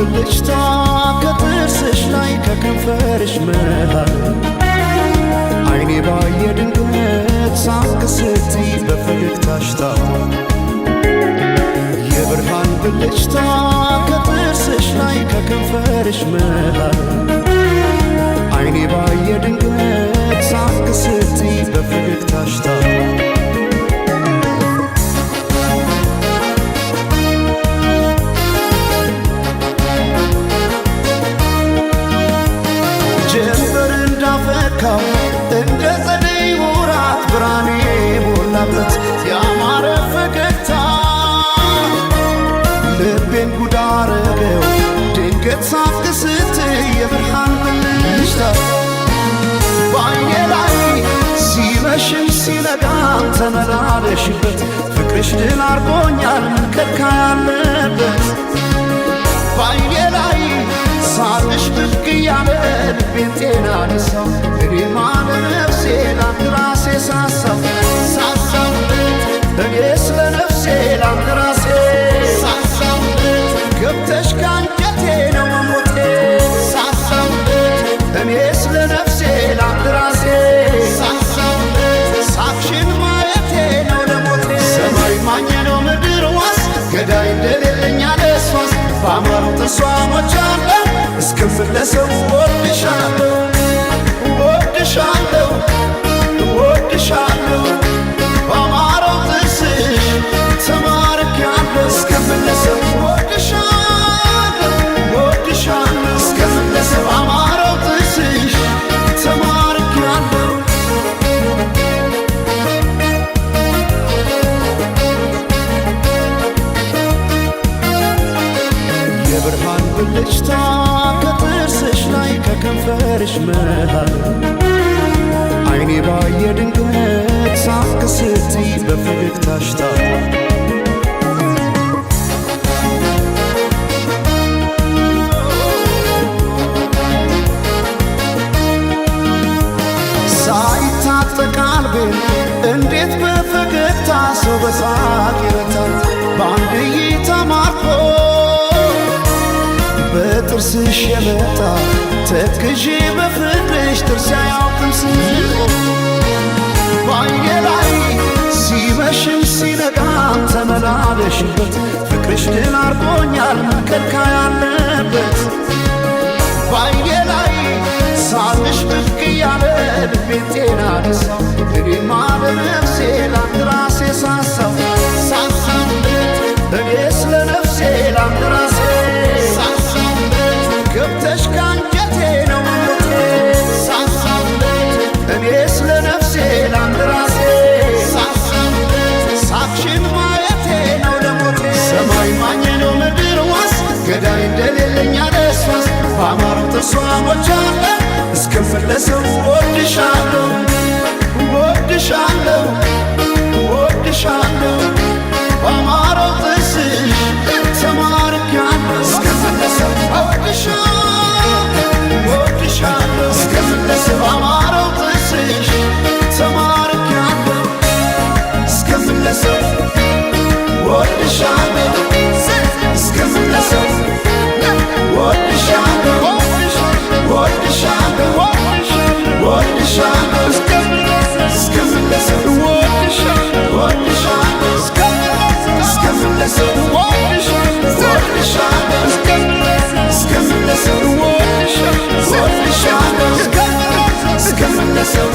ብልጭታ ከጥርስሽ ላይ ከከንፈርሽ መሃል አይኔ ባየ ድንገት ሳቅ ስትይ በፈገግታሽ ታሟል። የብርሃን ብልጭታ ከጥርስሽ ላይ ከከንፈርሽ መሃል አይኔ ባየ ድንገት ሳቅ ስትይ በፈገግታሽ ታሟል። ጀንበር እንዳፈካው እንደ ጸደይ ወራት ብርሃኔ ሞላበት ያማረ ፈገግታ ልቤን ጉድ አረገው ድንገት ሳቅ ስትይ የብርሃን ብልጭታ በዓይኔ ላይ ሲመሽም ሲነጋም ተመላለሽበት ፍቅርሽ ድል አርጎኛል ከልካ ያለበት በዓይኔ ላይ ሳቅሽ ብቅ እያለ ልቤን ጤና ነሳው እኔማ ለነፍሴ ላንድ ራሴ ሳሳው እኔ ስለ ነፍሴ ላንድ ራሴ ሳሳው ገብተሽ ካንጀቴ ነው መሞቴ ሳሳው እኔ ስለ ነፍሴ ላንድ ራሴ ሳሳው ሳቅሽን ማየቴ ነው ለሞቴ ሰማይ ማኘ ነው ምድር ዋስ ገዳይ እንደሌለኝ አለሷስ በአማሩ ተስዋሞች አለ እስክመለሰው ወድሻለሁ ወድሻለሁ ወድሻለሁ በአማረው ጥርስሽ ተማርኬያለሁ እስክመለሰው ወድሻለሁ ወድሻለሁ እስክመለሰው በአማረው ጥርስሽ ተማርኬያለሁ። የብርሃን ብልጭታ ከጥርስሽ ላይ ከከንፈርሽ መሃል አይኔ ባየ ድንገት ሳቅ ስትይ በፈገግታሽ ታሟል። ሳይታጠቅ ልቤን እንዴት በፈገግታ ሰው በሳቅ ይረታል በአንድ እይታ ማርኮ በጥርስሽ የመጣ ተክዤ በፍቅርሽ ጥርስ አያውቅም ስንቆ በዓይኔ ላይ ሲመሽም ሲነጋም ተመላለሽበት ፍቅርሽ ድል አርጎኛል ከልካ ያለበት በዓይኔ ላይ ሳቅሽ ብቅ እያለ ልቤን ጤና ነሳው እኔማ ለነፍሴ ላንድ ራሴ ሳሳው እኔ ስለ ነፍሴ ላንድ ራሴ ገብተሽ ካንጀቴ ነው መሞቴ እኔ ስለ ነፍሴ ላንድ ራሴ ሳቅሽን ማየቴ ነው ለሞቴ ሰማይ ማኘ ነው ምድር ዋስ ገዳይ እንደሌለኝ አለስዋስ በአማሩ ተስዋሞች አለ እስክመለሰው ወድሻለሁ ወድሻለሁ ወድሻለሁ በአማረው ጥርስሽ ተማርኬያለሁ እስክመለሰው ወድሻለሁ እስክመለሰው በአማረው ጥርስሽ ተማርኬያለሁ እስክመለሰው ወድሻለሁ እስክመለሰው ወድሻለሁ ወድሻለሁ ወድሻለሁ እስክመለሰው ወድሻለሁ እስክመለሰው ወድሻለሁ እስክመለሰው ወድሻለሁ እስክመለሰው